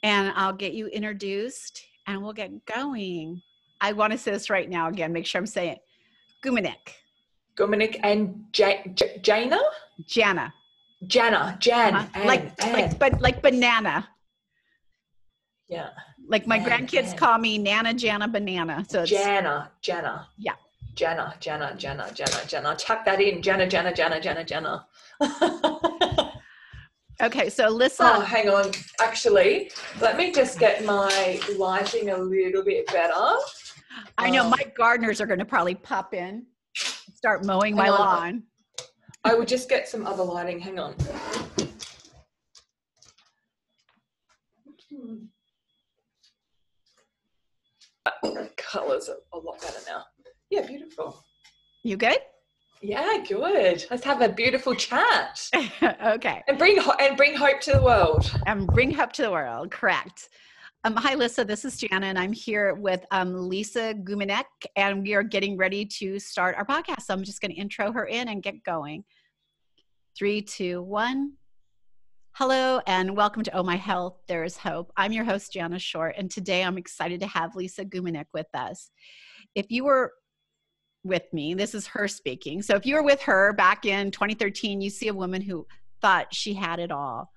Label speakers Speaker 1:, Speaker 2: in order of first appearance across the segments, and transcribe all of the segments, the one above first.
Speaker 1: and I'll get you introduced and we'll get going. I want to say this right now again, make sure I'm saying it.
Speaker 2: Gumieniuk and Jana?
Speaker 1: Jana.
Speaker 2: Jan.
Speaker 1: Like banana.
Speaker 2: Yeah.
Speaker 1: Like my grandkids call me Nana, Jana, Banana. So it's
Speaker 2: Jana.
Speaker 1: Yeah.
Speaker 2: Jana. Tuck that in. Jana.
Speaker 1: Okay, so Lisa.
Speaker 2: Oh, hang on. Actually, let me just get my lighting a little bit better.
Speaker 1: I know my gardeners are going to probably pop in, start mowing my lawn.
Speaker 2: I would just get some other lighting. Hang on. Colors are a lot better now. Yeah, beautiful.
Speaker 1: You good?
Speaker 2: Yeah, good. Let's have a beautiful chat.
Speaker 1: Okay.
Speaker 2: And bring hope to the world.
Speaker 1: And bring hope to the world. Correct. Hi, Lisa. This is Jana, and I'm here with Lisa Gumieniuk, and we are getting ready to start our podcast. So I'm just going to intro her in and get going. 3, 2, 1. Hello, and welcome to Oh My Health, There is Hope. I'm your host, Jana Short, and today I'm excited to have Lisa Gumieniuk with us. If you were with me, this is her speaking. So if you were with her back in 2013, you see a woman who thought she had it all.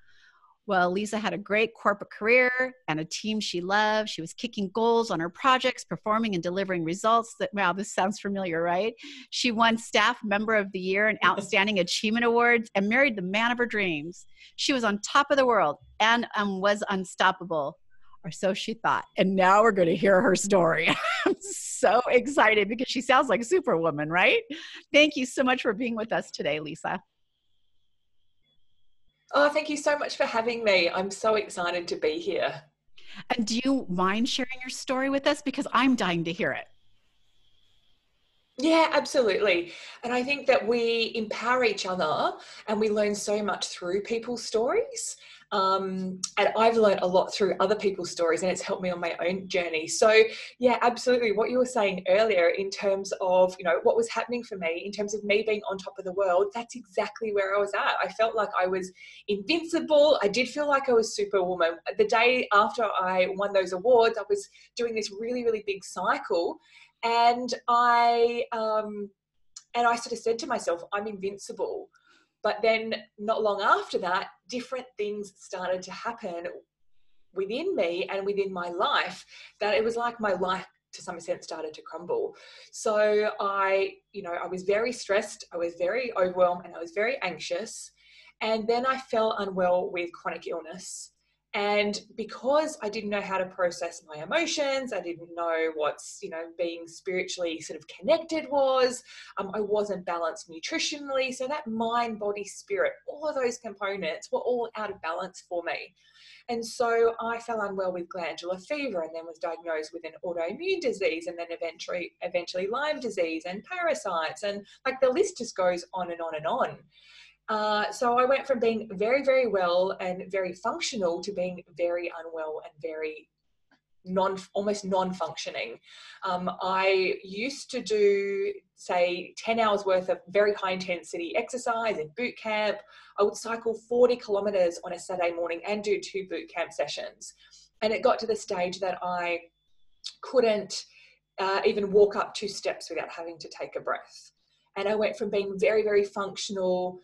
Speaker 1: Well, Lisa had a great corporate career and a team she loved. She was kicking goals on her projects, performing and delivering results that, wow, this sounds familiar, right? She won Staff Member of the Year and Outstanding Achievement Awards and married the man of her dreams. She was on top of the world and was unstoppable, or so she thought. And now we're going to hear her story. I'm so excited because she sounds like a superwoman, right? Thank you so much for being with us today, Lisa.
Speaker 2: Oh, thank you so much for having me. I'm so excited to be here.
Speaker 1: And do you mind sharing your story with us? Because I'm dying to hear it.
Speaker 2: Yeah, absolutely. And I think that we empower each other and we learn so much through people's stories. And I've learned a lot through other people's stories, and it's helped me on my own journey. So yeah, absolutely. What you were saying earlier in terms of, what was happening for me in terms of me being on top of the world, that's exactly where I was at. I felt like I was invincible. I did feel like I was superwoman. The day after I won those awards, I was doing this really, really big cycle. And I sort of said to myself, I'm invincible. But then not long after that, different things started to happen within me and within my life that it was like my life to some extent started to crumble. So I was very stressed, I was very overwhelmed, and I was very anxious. And then I fell unwell with chronic illness. And because I didn't know how to process my emotions, I didn't know what's, being spiritually sort of connected was, I wasn't balanced nutritionally. So that mind, body, spirit, all of those components were all out of balance for me. And so I fell unwell with glandular fever and then was diagnosed with an autoimmune disease and then eventually Lyme disease and parasites. And like the list just goes on and on and on. So I went from being very, very well and very functional to being very unwell and very almost non-functioning. I used to do, say, 10 hours worth of very high intensity exercise in boot camp. I would cycle 40 kilometers on a Saturday morning and do 2 boot camp sessions. And it got to the stage that I couldn't even walk up 2 steps without having to take a breath. And I went from being very, very functional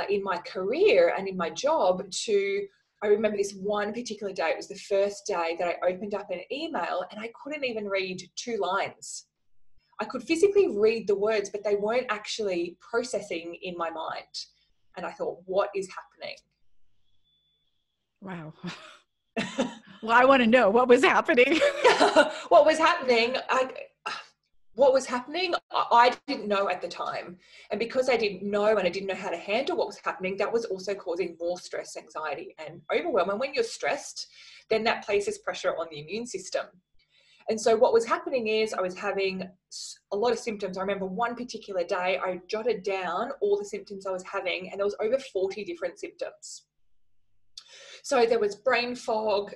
Speaker 2: in my career and in my job to, I remember this one particular day, it was the first day that I opened up an email and I couldn't even read 2 lines. I could physically read the words, but they weren't actually processing in my mind. And I thought, what is happening?
Speaker 1: Wow. Well, I want to know what was happening.
Speaker 2: What was happening? What was happening, I didn't know at the time. And because I didn't know and I didn't know how to handle what was happening, that was also causing more stress, anxiety, and overwhelm. And when you're stressed, then that places pressure on the immune system. And so what was happening is I was having a lot of symptoms. I remember one particular day, I jotted down all the symptoms I was having, and there was over 40 different symptoms. So there was brain fog,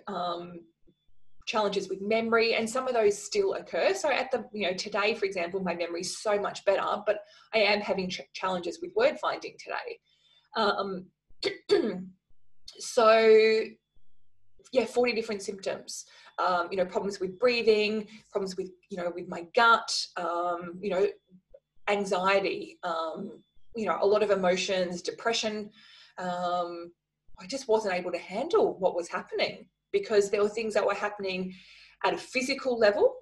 Speaker 2: challenges with memory, and some of those still occur. So at the, today, for example, my memory is so much better, but I am having challenges with word finding today. So 40 different symptoms. Problems with breathing, problems with, with my gut, anxiety, a lot of emotions, depression. I just wasn't able to handle what was happening, because there were things that were happening at a physical level.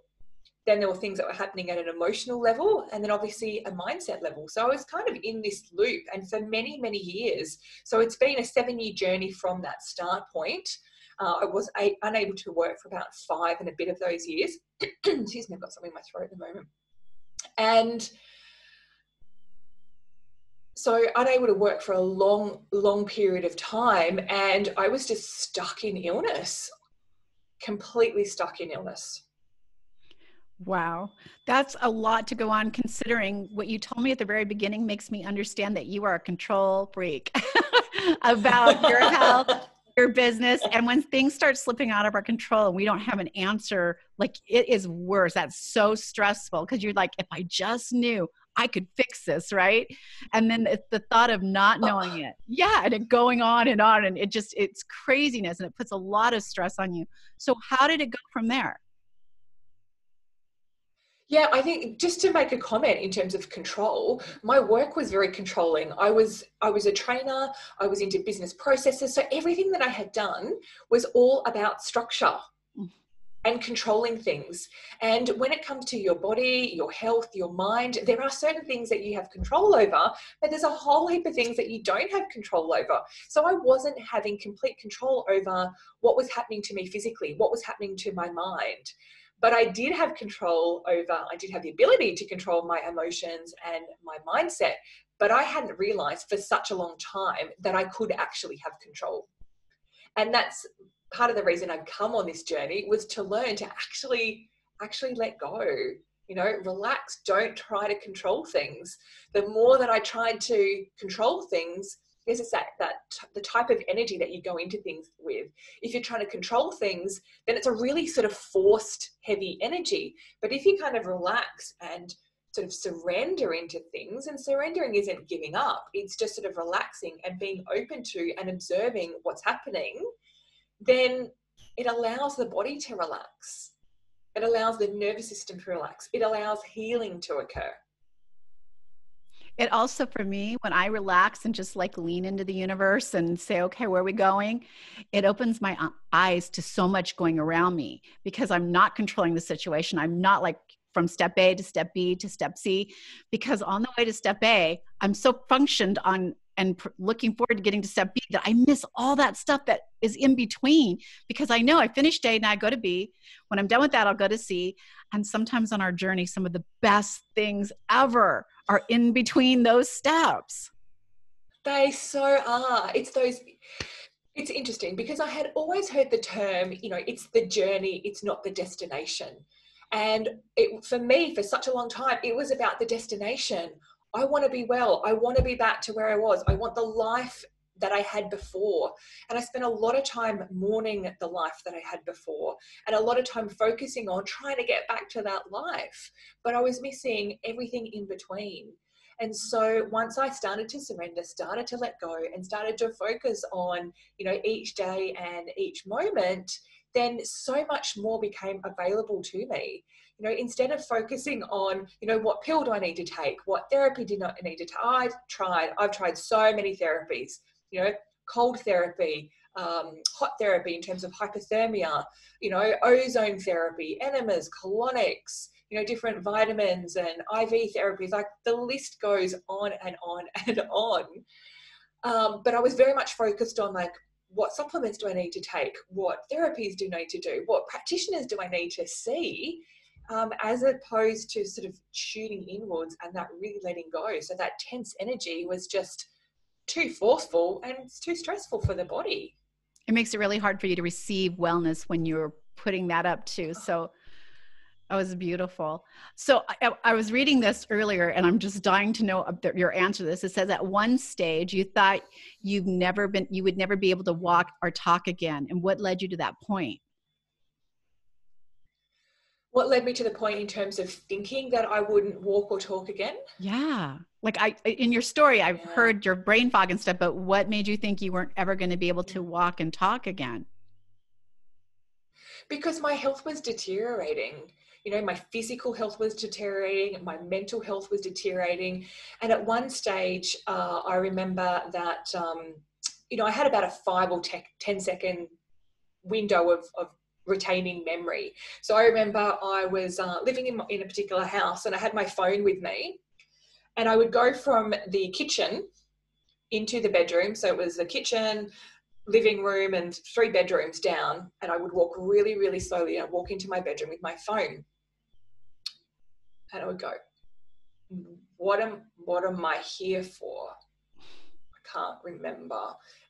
Speaker 2: Then there were things that were happening at an emotional level, and then obviously a mindset level. So I was kind of in this loop, and for many, many years. So it's been a 7-year journey from that start point. I was unable to work for about 5 and a bit of those years. Excuse me, I've got something in my throat at the moment. And so unable to work for a long, long period of time. And I was just stuck in illness, completely stuck in illness.
Speaker 1: Wow. That's a lot to go on, considering what you told me at the very beginning makes me understand that you are a control freak about your health, your business. And when things start slipping out of our control and we don't have an answer, like, it is worse. That's so stressful, because you're like, if I just knew, I could fix this, right? And then it's the thought of not knowing it. Yeah. And it going on. And it's craziness, and it puts a lot of stress on you. So how did it go from there?
Speaker 2: Yeah, I think just to make a comment in terms of control, my work was very controlling. I was a trainer, I was into business processes. So everything that I had done was all about structure and controlling things. And when it comes to your body, your health, your mind, there are certain things that you have control over, but there's a whole heap of things that you don't have control over. So I wasn't having complete control over what was happening to me physically, what was happening to my mind. But I did have I did have the ability to control my emotions and my mindset, but I hadn't realized for such a long time that I could actually have control. And that's part of the reason I'd come on this journey, was to learn to actually let go, relax, don't try to control things. The more that I tried to control things, yes, it's that the type of energy that you go into things with. If you're trying to control things, then it's a really sort of forced, heavy energy. But if you kind of relax and sort of surrender into things, and surrendering isn't giving up, it's just sort of relaxing and being open to and observing what's happening, then it allows the body to relax. It allows the nervous system to relax. It allows healing to occur.
Speaker 1: It also, for me, when I relax and just like lean into the universe and say, okay, where are we going? It opens my eyes to so much going around me, because I'm not controlling the situation. I'm not like from step A to step B to step C, because on the way to step A, I'm so functioned on and looking forward to getting to step B that I miss all that stuff that is in between, because I know I finished A, now I go to B. When I'm done with that, I'll go to C. And sometimes on our journey, some of the best things ever are in between those steps.
Speaker 2: They so are. It's interesting, because I had always heard the term, it's the journey, it's not the destination. And for me, for such a long time, it was about the destination. I want to be well. I want to be back to where I was. I want the life that I had before. And I spent a lot of time mourning the life that I had before, and a lot of time focusing on trying to get back to that life. But I was missing everything in between. And so once I started to surrender, started to let go, and started to focus on, each day and each moment, then so much more became available to me. Instead of focusing on, what pill do I need to take? What therapy do I need to take? I've tried so many therapies, cold therapy, hot therapy in terms of hypothermia, ozone therapy, enemas, colonics, different vitamins and IV therapies. Like, the list goes on and on and on. But I was very much focused on, like, what supplements do I need to take? What therapies do I need to do? What practitioners do I need to see? As opposed to sort of shooting inwards and that really letting go. So that tense energy was just too forceful, and it's too stressful for the body.
Speaker 1: It makes it really hard for you to receive wellness when you're putting that up too. So that was beautiful. So I was reading this earlier, and I'm just dying to know your answer to this. It says at one stage you thought you would never be able to walk or talk again. And what led you to that point?
Speaker 2: What led me to the point in terms of thinking that I wouldn't walk or talk again?
Speaker 1: Yeah. Like, in your story, I've heard your brain fog and stuff, but what made you think you weren't ever going to be able to walk and talk again?
Speaker 2: Because my health was deteriorating. You know, my physical health was deteriorating, my mental health was deteriorating. And at one stage, I remember that, you know, I had about a 5 or 10 second window of retaining memory. So I remember I was living in a particular house, and I had my phone with me, and I would go from the kitchen into the bedroom. So it was the kitchen, living room, and 3 bedrooms down. And I would walk really, really slowly, and I'd walk into my bedroom with my phone. And I would go, what am I here for? I can't remember.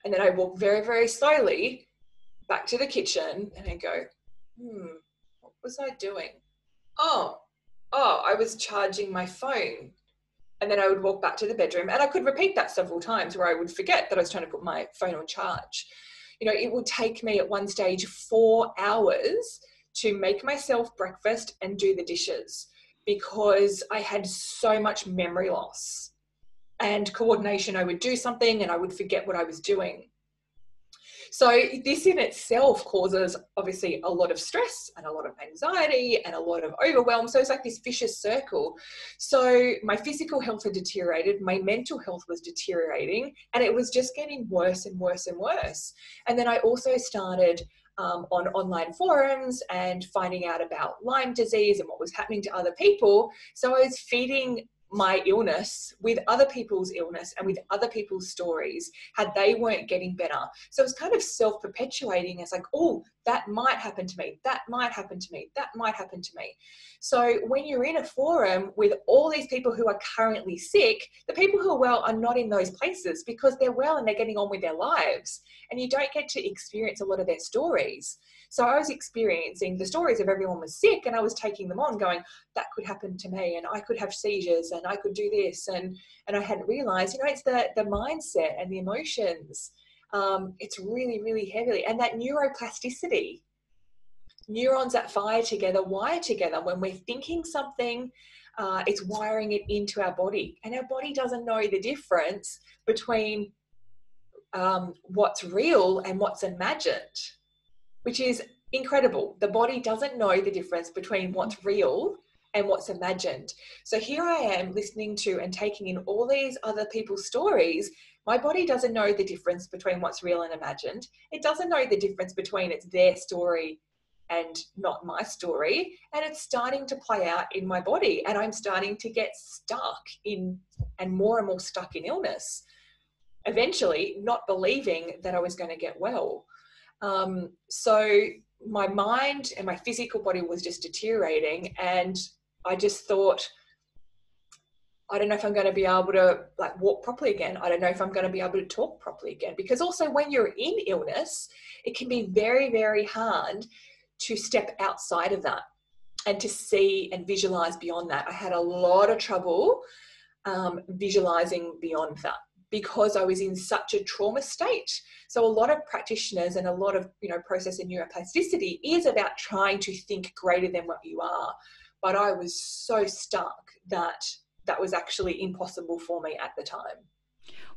Speaker 2: And then I walk very, very slowly back to the kitchen, and I go, what was I doing? Oh, I was charging my phone. And then I would walk back to the bedroom, and I could repeat that several times where I would forget that I was trying to put my phone on charge. You know, it would take me at one stage 4 hours to make myself breakfast and do the dishes, because I had so much memory loss and coordination. I would do something and I would forget what I was doing. So this in itself causes obviously a lot of stress and a lot of anxiety and a lot of overwhelm. So it's like this vicious circle. So my physical health had deteriorated, my mental health was deteriorating, and it was just getting worse and worse and worse. And then I also started on online forums and finding out about Lyme disease and what was happening to other people. So I was feeding my illness with other people's illness and with other people's stories, how they weren't getting better. So it's kind of self-perpetuating. It's like, oh, that might happen to me, that might happen to me, that might happen to me. So when you're in a forum with all these people who are currently sick, the people who are well are not in those places because they're well and they're getting on with their lives, and you don't get to experience a lot of their stories. So I was experiencing the stories of everyone was sick, and I was taking them on going, that could happen to me, and I could have seizures, and I could do this. And I hadn't realized, you know, it's the mindset and the emotions. It's really, really heavily. And that neuroplasticity, neurons that wire together. When we're thinking something, it's wiring it into our body. And our body doesn't know the difference between what's real and what's imagined, which is incredible. The body doesn't know the difference between what's real and what's imagined. So here I am listening to and taking in all these other people's stories. My body doesn't know the difference between what's real and imagined. It doesn't know the difference between it's their story and not my story. And it's starting to play out in my body, and I'm starting to get stuck in, and more stuck in illness. Eventually not believing that I was going to get well. So my mind and my physical body was just deteriorating, and I just thought, I don't know if I'm going to be able to like walk properly again. I don't know if I'm going to be able to talk properly again, because also when you're in illness, it can be very, very hard to step outside of that and to see and visualize beyond that. I had a lot of trouble visualizing beyond that, because I was in such a trauma state. So a lot of practitioners and a lot of, you know, process in neuroplasticity is about trying to think greater than what you are. But I was so stuck that that was actually impossible for me at the time.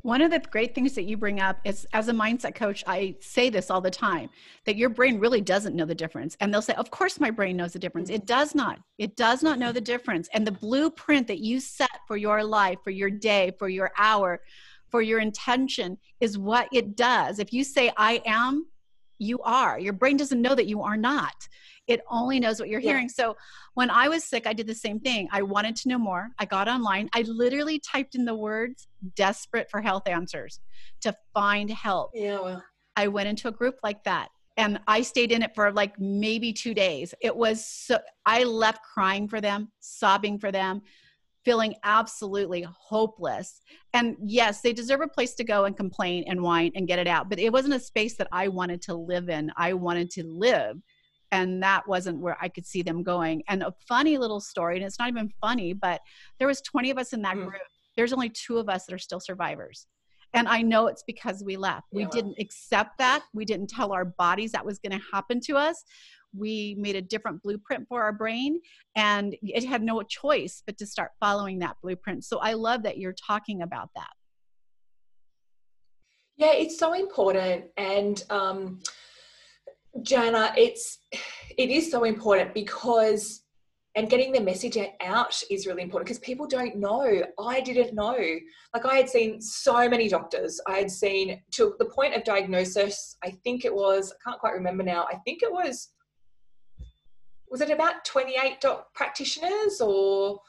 Speaker 1: One of the great things that you bring up is, as a mindset coach, I say this all the time, that your brain really doesn't know the difference. And they'll say, of course my brain knows the difference. It does not. It does not know the difference. And the blueprint that you set for your life, for your day, for your hour, for your intention is what it does. If you say, I am, you are. Your brain doesn't know that you are not. It only knows what you're hearing. So when I was sick, I did the same thing. I wanted to know more. I got online. I literally typed in the words desperate for health answers to find help.
Speaker 2: Yeah, well,
Speaker 1: I went into a group like that, and I stayed in it for like maybe 2 days. It was so, I left crying for them, sobbing for them, feeling absolutely hopeless. And yes, they deserve a place to go and complain and whine and get it out. But it wasn't a space that I wanted to live in. I wanted to live. And that wasn't where I could see them going. And a funny little story, and it's not even funny, but there was 20 of us in that group. There's only 2 of us that are still survivors. And I know it's because we left. We didn't accept that. We didn't tell our bodies that was going to happen to us. We made a different blueprint for our brain, and it had no choice but to start following that blueprint. So I love that you're talking about that.
Speaker 2: Yeah, it's so important. And Jana, It is so important because, and getting the message out is really important because people don't know. I didn't know. Like, I had seen so many doctors. I had seen, to the point of diagnosis, I think it was, I can't quite remember now, I think it was it about 28 practitioners, or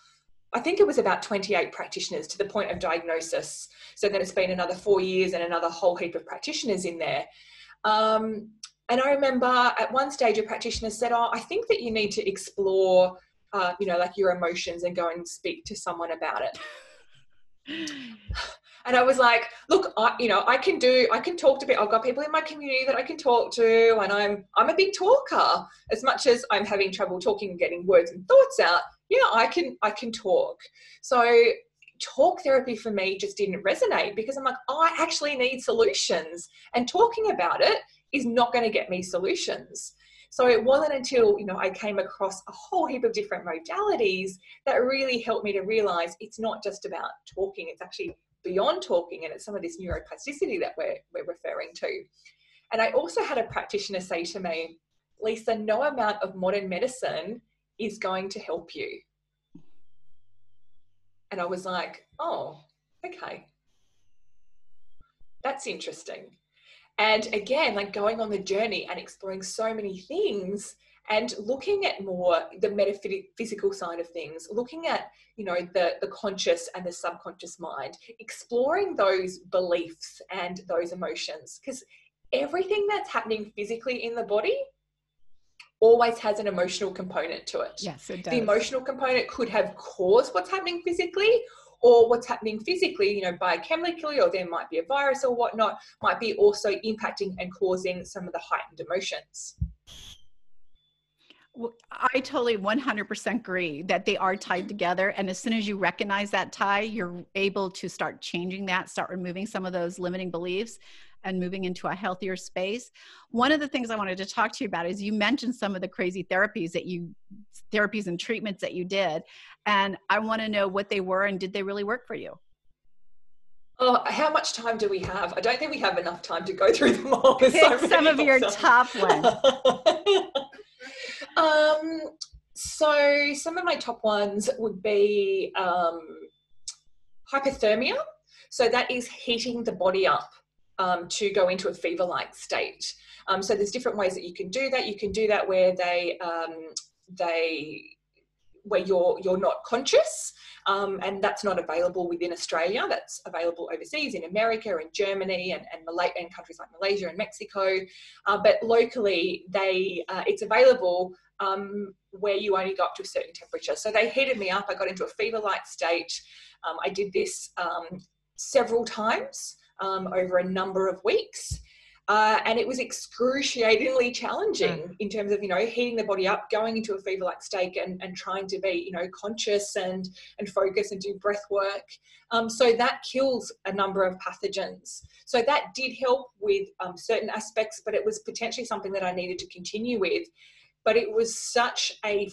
Speaker 2: I think it was about 28 practitioners to the point of diagnosis. So then it's been another 4 years and another whole heap of practitioners in there. And I remember at one stage a practitioner said, oh, I think that you need to explore, like your emotions and go and speak to someone about it. And I was like, look, I can talk to people. I've got people in my community that I can talk to, and I'm a big talker. As much as I'm having trouble talking and getting words and thoughts out, I can talk. So talk therapy for me just didn't resonate because I'm like, I actually need solutions, and talking about it is not going to get me solutions. So it wasn't until, I came across a whole heap of different modalities that really helped me to realize it's not just about talking, it's actually beyond talking, and it's some of this neuroplasticity that we're referring to. And I also had a practitioner say to me, Lisa, no amount of modern medicine is going to help you. And I was like, oh, okay. That's interesting. And again, like going on the journey and exploring so many things and looking at more the metaphysical side of things, looking at, the conscious and the subconscious mind, exploring those beliefs and those emotions, because everything that's happening physically in the body always has an emotional component to it.
Speaker 1: Yes, it does.
Speaker 2: The emotional component could have caused what's happening physically, or what's happening physically, biochemically, or there might be a virus or whatnot, might be also impacting and causing some of the heightened emotions.
Speaker 1: Well, I totally 100% agree that they are tied together. And as soon as you recognize that tie, you're able to start changing that, start removing some of those limiting beliefs and moving into a healthier space. One of the things I wanted to talk to you about is you mentioned some of the crazy therapies and treatments that you did. And I want to know what they were and did they really work for you?
Speaker 2: Oh, how much time do we have? I don't think we have enough time to go through them all.
Speaker 1: Pick some of your top ones.
Speaker 2: So some of my top ones would be hypothermia. So that is heating the body up to go into a fever-like state. So there's different ways that you can do that. You can do that where where you're not conscious, and that's not available within Australia. That's available overseas in America and Germany and countries like Malaysia and Mexico. But locally, it's available where you only go up to a certain temperature. So they heated me up. I got into a fever-like state. I did this several times over a number of weeks. And it was excruciatingly challenging in terms of, heating the body up, going into a fever-like state and trying to be, conscious and focus and do breath work. So that kills a number of pathogens. So that did help with certain aspects, but it was potentially something that I needed to continue with. But it was such a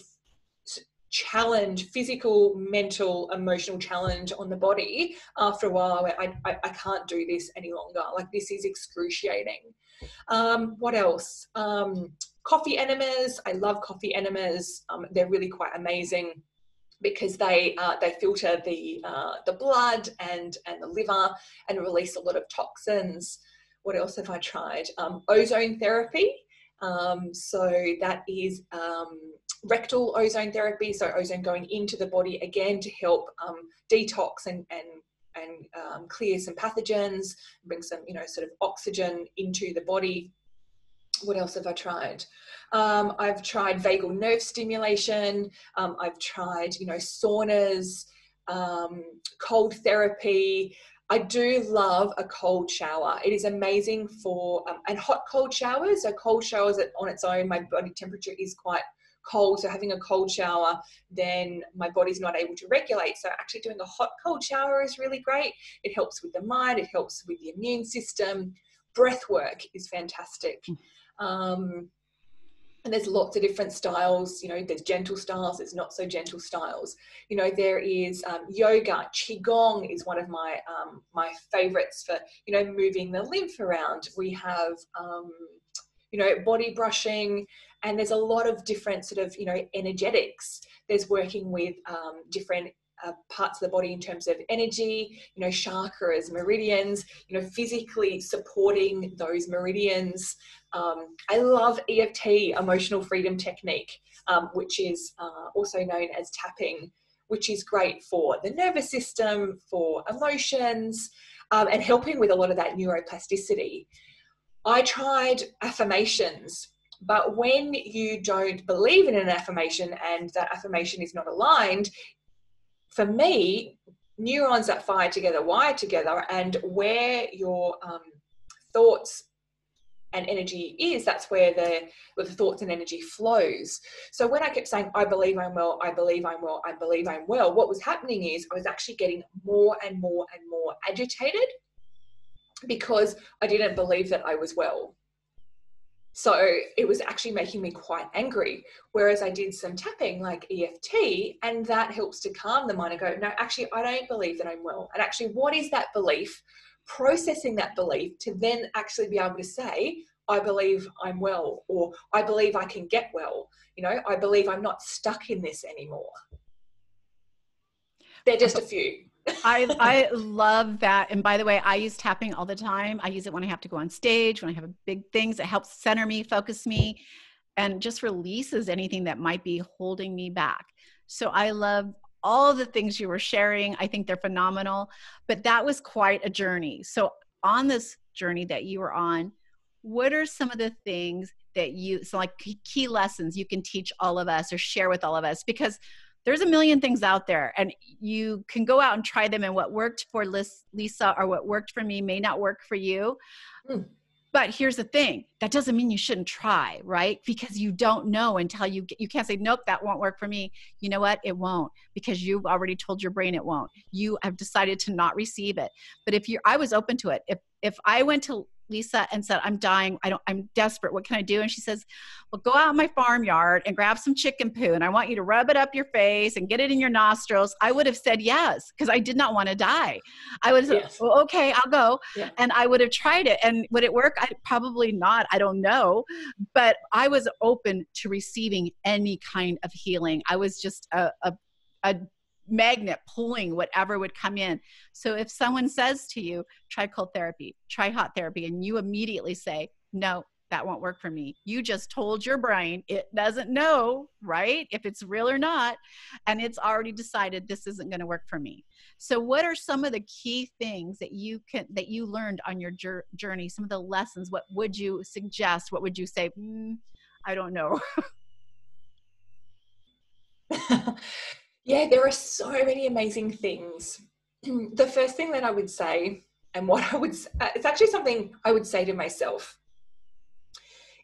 Speaker 2: challenge, physical, mental, emotional challenge on the body after a while. I can't do this any longer. Like, this is excruciating. What else? Coffee enemas. I love coffee enemas. They're really quite amazing because they filter the blood and the liver and release a lot of toxins. What else have I tried? Ozone therapy. So that is rectal ozone therapy, so ozone going into the body again to help detox and clear some pathogens, bring some sort of oxygen into the body. What else have I tried? I've tried vagal nerve stimulation. I've tried saunas, cold therapy. I do love a cold shower. It is amazing for and hot cold showers. So cold showers on its own, my body temperature is quite cold, so having a cold shower, then my body's not able to regulate. So actually doing a hot cold shower is really great. It helps with the mind, it helps with the immune system. Breath work is fantastic. And there's lots of different styles, there's gentle styles, there's not so gentle styles. There is yoga. Qigong is one of my my favorites for, moving the lymph around. We have, body brushing, and there's a lot of different sort of, energetics. There's working with different parts of the body in terms of energy, chakras, meridians, physically supporting those meridians. I love EFT, emotional freedom technique, which is also known as tapping, which is great for the nervous system, for emotions, and helping with a lot of that neuroplasticity. I tried affirmations, but when you don't believe in an affirmation and that affirmation is not aligned, for me, neurons that fire together wire together, and where your thoughts and energy is, that's where the thoughts and energy flows. So when I kept saying, I believe I'm well, I believe I'm well, I believe I'm well, what was happening is I was actually getting more and more and more agitated because I didn't believe that I was well. So it was actually making me quite angry. Whereas I did some tapping like EFT, and that helps to calm the mind and go, no, actually, I don't believe that I'm well. And actually, what is that belief? Processing that belief to then actually be able to say, I believe I'm well, or I believe I can get well. I believe I'm not stuck in this anymore. They're just a few.
Speaker 1: I love that. And by the way, I use tapping all the time. I use it when I have to go on stage, when I have big things. It helps center me, focus me, and just releases anything that might be holding me back. So I love all the things you were sharing. I think they're phenomenal, but that was quite a journey. So on this journey that you were on, what are some of the things that so like key lessons you can teach all of us or share with all of us? Because there's a million things out there and you can go out and try them, and what worked for Lisa or what worked for me may not work for you. But here's the thing, that doesn't mean you shouldn't try, right? Because you don't know until you can't say, nope, that won't work for me. You know what? It won't, because you've already told your brain it won't. You have decided to not receive it. But I was open to it. If I went to Lisa and said, I'm dying, I'm desperate, what can I do? And she says, well, go out in my farmyard and grab some chicken poo, and I want you to rub it up your face and get it in your nostrils. I would have said yes, because I did not want to die. I would have said, yes. Well, okay, I'll go. Yeah. And I would have tried it. And would it work? Probably not. I don't know. But I was open to receiving any kind of healing. I was just a magnet pulling whatever would come in. So if someone says to you, try cold therapy, try hot therapy, and you immediately say, no, that won't work for me. You just told your brain it doesn't know, right? If it's real or not. And it's already decided this isn't going to work for me. So what are some of the key things that you learned on your journey? Some of the lessons, what would you suggest? What would you say? I don't know.
Speaker 2: Yeah, there are so many amazing things. The first thing that I would say, and it's actually something I would say to myself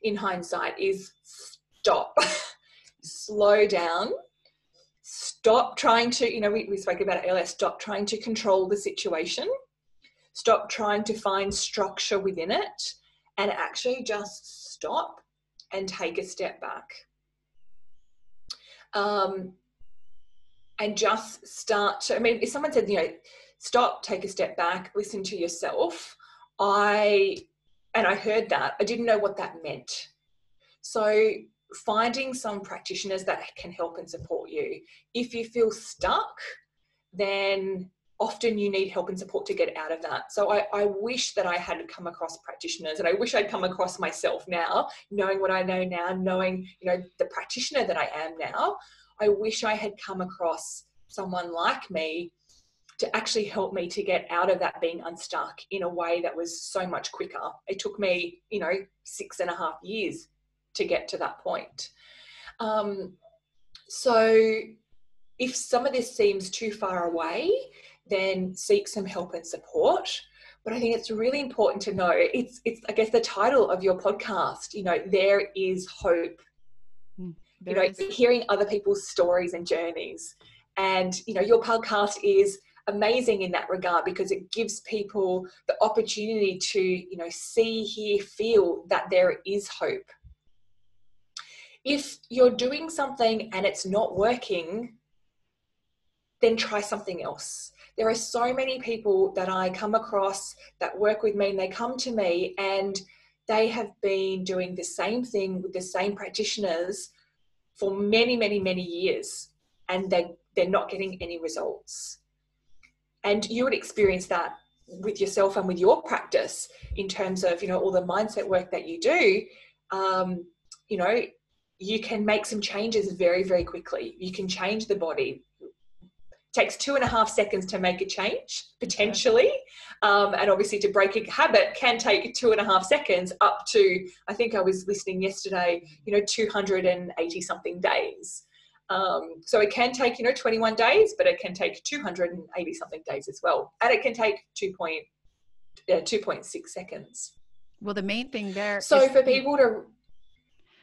Speaker 2: in hindsight, is stop, slow down, stop trying to, we spoke about it earlier, stop trying to control the situation, stop trying to find structure within it, and actually just stop and take a step back. And just start to, if someone said, stop, take a step back, listen to yourself, and I heard that, I didn't know what that meant. So finding some practitioners that can help and support you. If you feel stuck, then often you need help and support to get out of that. So I wish that I had come across practitioners, and I wish I'd come across myself now, knowing what I know now, knowing, the practitioner that I am now. I wish I had come across someone like me to actually help me to get out of that being unstuck in a way that was so much quicker. It took me, 6.5 years to get to that point. So if some of this seems too far away, then seek some help and support. But I think it's really important to know, it's I guess the title of your podcast, there is hope. Hearing other people's stories and journeys. And, your podcast is amazing in that regard, because it gives people the opportunity to, see, hear, feel that there is hope. If you're doing something and it's not working, then try something else. There are so many people that I come across that work with me, and they come to me and they have been doing the same thing with the same practitioners for many, many, many years, and they're not getting any results. And you would experience that with yourself and with your practice in terms of, all the mindset work that you do. You can make some changes very, very quickly. You can change the body. Takes 2.5 seconds to make a change, potentially. And obviously to break a habit can take 2.5 seconds up to, I think I was listening yesterday, 280 something days. So it can take, 21 days, but it can take 280 something days as well. And it can take 2.6 seconds.
Speaker 1: Well, the main thing there.
Speaker 2: So for people to.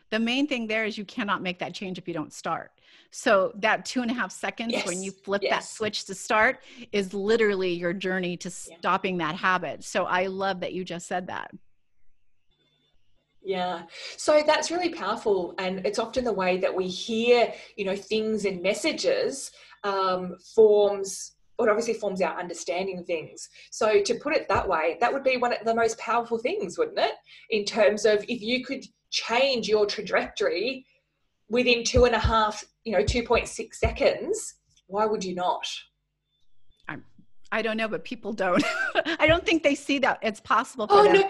Speaker 1: The main thing there is you cannot make that change if you don't start. So that 2.5 seconds when you flip that switch to start is literally your journey to stopping that habit. So I love that you just said that.
Speaker 2: Yeah. So that's really powerful. And it's often the way that we hear, things and messages forms our understanding of things. So to put it that way, that would be one of the most powerful things, wouldn't it? In terms of if you could change your trajectory within 2.6 seconds, why would you not?
Speaker 1: I don't know, but people don't. I don't think they see that it's possible for them. No.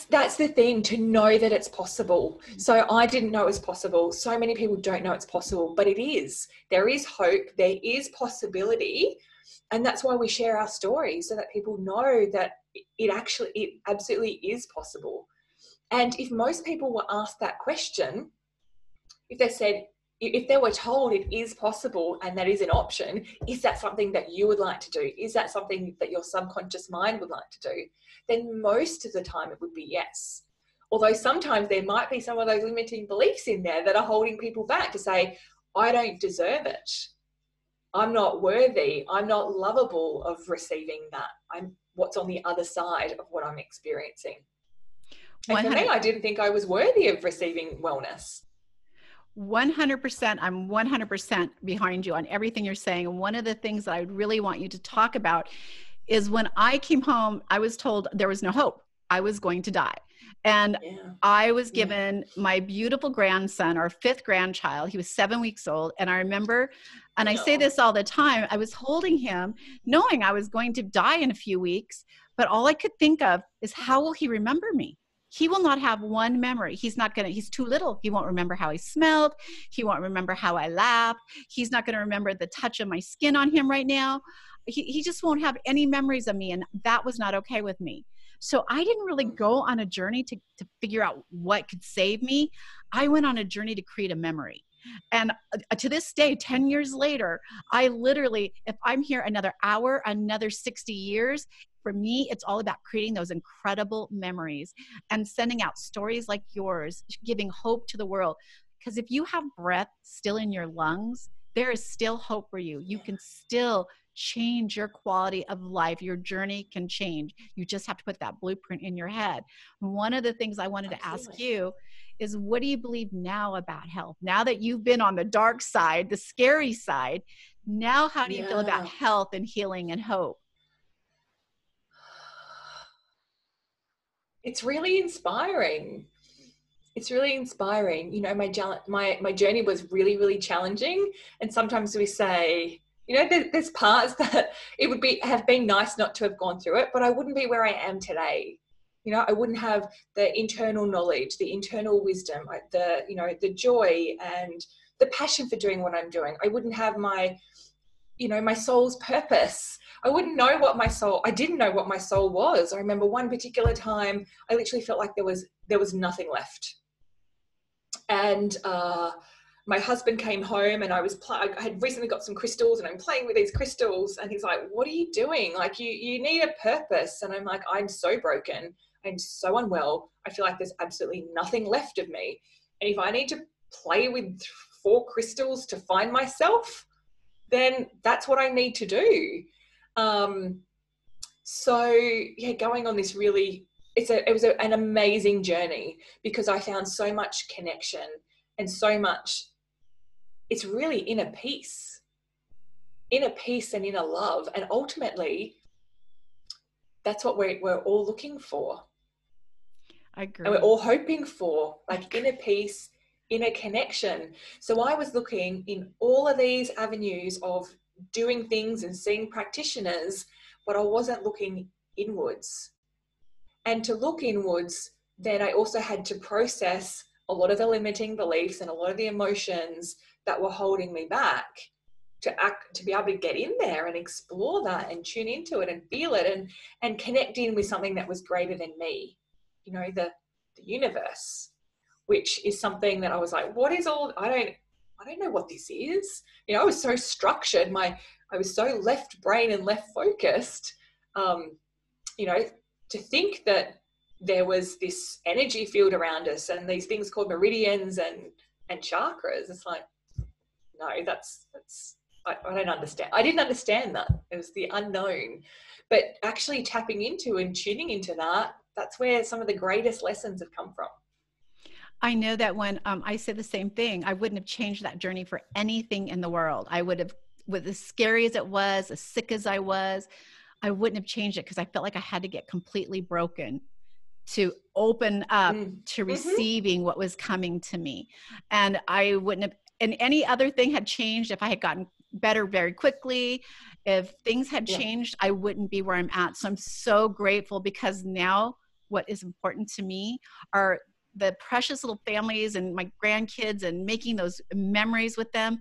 Speaker 2: That's the thing, to know that it's possible. So I didn't know it was possible. So many people don't know it's possible, but it is. There is hope. There is possibility. And that's why we share our stories, so that people know that it absolutely is possible. And if most people were asked that question, if they were told it is possible and that is an option, is that something that you would like to do? Is that something that your subconscious mind would like to do? Then most of the time it would be yes. Although sometimes there might be some of those limiting beliefs in there that are holding people back to say, I don't deserve it. I'm not worthy. I'm not lovable of receiving that. I'm what's on the other side of what I'm experiencing. And for me, I didn't think I was worthy of receiving wellness.
Speaker 1: 100%. I'm 100% behind you on everything you're saying. And one of the things that I really want you to talk about is when I came home, I was told there was no hope. I was going to die. And I was given my beautiful grandson, our 5th grandchild. He was 7 weeks old. And I remember, and I say this all the time, I was holding him knowing I was going to die in a few weeks. But all I could think of is, how will he remember me? He will not have one memory. He's too little. He won't remember how I smelled. He won't remember how I laughed. He's not going to remember the touch of my skin on him right now. He just won't have any memories of me. And that was not okay with me. So I didn't really go on a journey to figure out what could save me. I went on a journey to create a memory. And to this day, 10 years later, I literally, if I'm here another hour, another 60 years, for me, it's all about creating those incredible memories and sending out stories like yours, giving hope to the world. Because if you have breath still in your lungs, there is still hope for you. You can still change your quality of life. Your journey can change. You just have to put that blueprint in your head. One of the things I wanted to ask you is, what do you believe now about health? Now that you've been on the dark side, the scary side, now how do you feel about health and healing and hope?
Speaker 2: It's really inspiring. It's really inspiring. My journey was really, really challenging. And sometimes we say, there's parts that it would have been nice not to have gone through it, but I wouldn't be where I am today. I wouldn't have the internal knowledge, the internal wisdom, the joy and the passion for doing what I'm doing. I wouldn't have my soul's purpose. I didn't know what my soul was. I remember one particular time, I literally felt like there was nothing left. And my husband came home, and I had recently got some crystals, and I'm playing with these crystals, and he's like, what are you doing? Like, you need a purpose. And I'm like, I'm so broken. I'm so unwell. I feel like there's absolutely nothing left of me. And if I need to play with 4 crystals to find myself, then that's what I need to do. Going on this really, it was an amazing journey, because I found so much connection and so much, it's really inner peace and inner love. And ultimately, that's what we're all looking for.
Speaker 1: I
Speaker 2: and we're
Speaker 1: agree.
Speaker 2: all hoping for, like inner peace, inner connection. So I was looking in all of these avenues of doing things and seeing practitioners, but I wasn't looking inwards. And to look inwards, then I also had to process a lot of the limiting beliefs and a lot of the emotions that were holding me back to be able to get in there and explore that and tune into it and feel it and connect in with something that was greater than me, the universe, which is something that I was like, what is all, I don't know what this is. I was so structured. I was so left brain and left focused, you know, to think that there was this energy field around us and these things called meridians and chakras. It's like, no, that's I don't understand. I didn't understand that. It was the unknown. But actually tapping into and tuning into that, that's where some of the greatest lessons have come from.
Speaker 1: I know that when I say the same thing, I wouldn't have changed that journey for anything in the world. I would have, with as scary as it was, as sick as I was, I wouldn't have changed it because I felt like I had to get completely broken to open up to
Speaker 2: Mm-hmm.
Speaker 1: receiving what was coming to me. And I wouldn't have, and any other thing had changed if I had gotten better very quickly. If things had
Speaker 2: Yeah.
Speaker 1: changed, I wouldn't be where I'm at. So I'm so grateful because now what is important to me are the precious little families and my grandkids and making those memories with them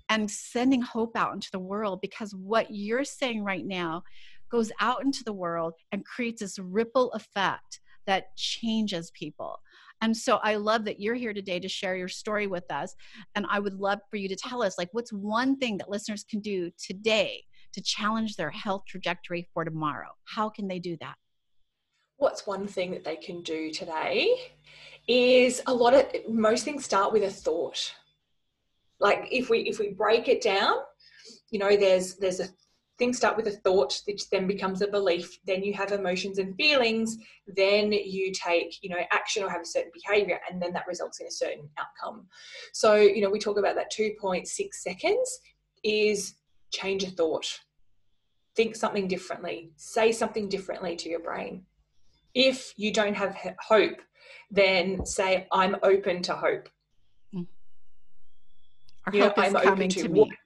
Speaker 1: and sending hope out into the world, because what you're saying right now goes out into the world and creates this ripple effect that changes people. And so I love that you're here today to share your story with us. And I would love for you to tell us, like, what's one thing that listeners can do today to challenge their health trajectory for tomorrow? How can they do that?
Speaker 2: What's one thing that they can do today is most things start with a thought. Like if we break it down, there's a things start with a thought, which then becomes a belief, then you have emotions and feelings, then you take action or have a certain behavior, and then that results in a certain outcome. So we talk about that 2.6 seconds is change a thought, think something differently, say something differently to your brain. If you don't have hope, then say I'm open to hope.
Speaker 1: Or hope is
Speaker 2: I'm open
Speaker 1: coming
Speaker 2: to
Speaker 1: to
Speaker 2: what.
Speaker 1: me.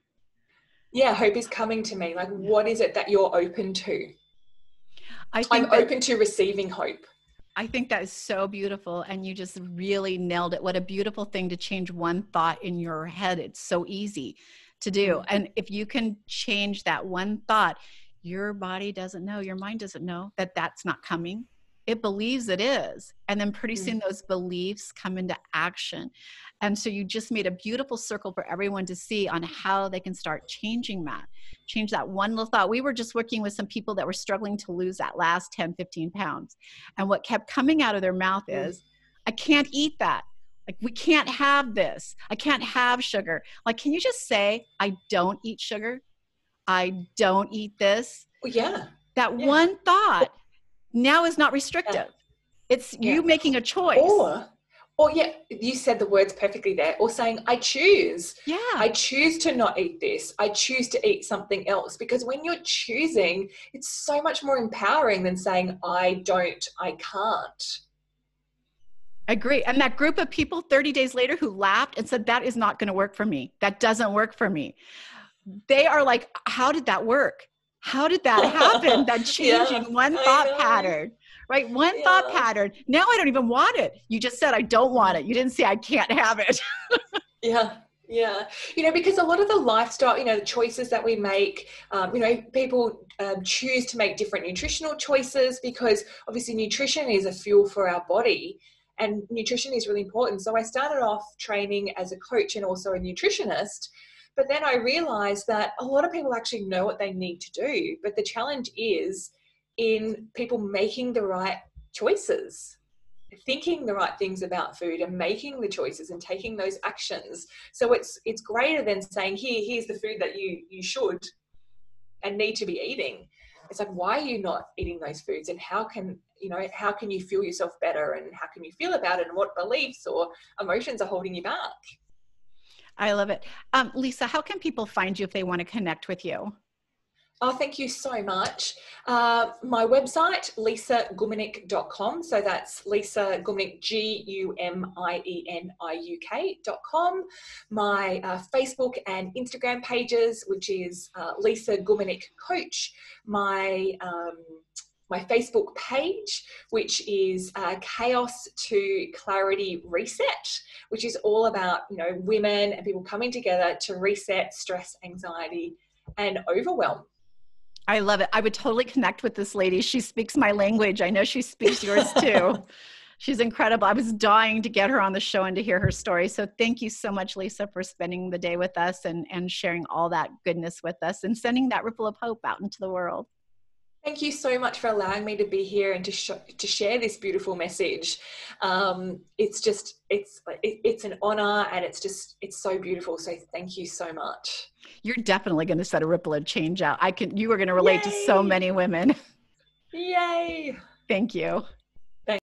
Speaker 2: Yeah, hope is coming to me. Like, what is it that you're open to?
Speaker 1: I
Speaker 2: I'm
Speaker 1: think that
Speaker 2: open to receiving hope.
Speaker 1: I think that is so beautiful. And you just really nailed it. What a beautiful thing to change one thought in your head. It's so easy to do. And if you can change that one thought, your body doesn't know, your mind doesn't know that that's not coming. It believes it is. And then pretty soon those beliefs come into action. And so you just made a beautiful circle for everyone to see on how they can start changing that. Change that one little thought. We were just working with some people that were struggling to lose that last 10, 15 pounds. And what kept coming out of their mouth is, I can't eat that. Like, we can't have this. I can't have sugar. Like, can you just say, I don't eat sugar? I don't eat this.
Speaker 2: Well, yeah.
Speaker 1: That
Speaker 2: Yeah.
Speaker 1: one thought now is not
Speaker 2: Yeah.
Speaker 1: restrictive. It's
Speaker 2: Yeah.
Speaker 1: you making a choice.
Speaker 2: Or yeah, you said the words perfectly there. Or saying, I choose.
Speaker 1: Yeah.
Speaker 2: I choose to not eat this. I choose to eat something else. Because when you're choosing, it's so much more empowering than saying, I can't.
Speaker 1: I agree. And that group of people 30 days later who laughed and said, that is not going to work for me. That doesn't work for me. They are like, how did that work? How did that happen? That changing one thought pattern, right? One thought pattern. Now I don't even want it. You just said, I don't want it. You didn't say I can't have it.
Speaker 2: Yeah. Yeah. Because a lot of the lifestyle, the choices that we make, people choose to make different nutritional choices because obviously nutrition is a fuel for our body and nutrition is really important. So I started off training as a coach and also a nutritionist, but then I realized that a lot of people actually know what they need to do. But the challenge is in people making the right choices, thinking the right things about food and making the choices and taking those actions. So it's greater than saying, here's the food that you should and need to be eating. It's like, why are you not eating those foods, and how can you feel yourself better, and how can you feel about it, and what beliefs or emotions are holding you back?
Speaker 1: I love it. Lisa, how can people find you if they want to connect with you?
Speaker 2: Oh, thank you so much. My website, lisagumieniuk.com. So that's Lisa Gumieniuk, Gumieniuk.com. My Facebook and Instagram pages, which is Lisa Gumieniuk Coach. My Facebook page, which is Chaos to Clarity Reset, which is all about, women and people coming together to reset stress, anxiety, and overwhelm.
Speaker 1: I love it. I would totally connect with this lady. She speaks my language. I know she speaks yours too. She's incredible. I was dying to get her on the show and to hear her story. So thank you so much, Lisa, for spending the day with us and sharing all that goodness with us and sending that ripple of hope out into the world.
Speaker 2: Thank you so much for allowing me to be here and to share this beautiful message. It's an honor, and it's so beautiful. So thank you so much.
Speaker 1: You're definitely going to set a ripple of change out. You are going to relate to so many women.
Speaker 2: Yay.
Speaker 1: Thank you.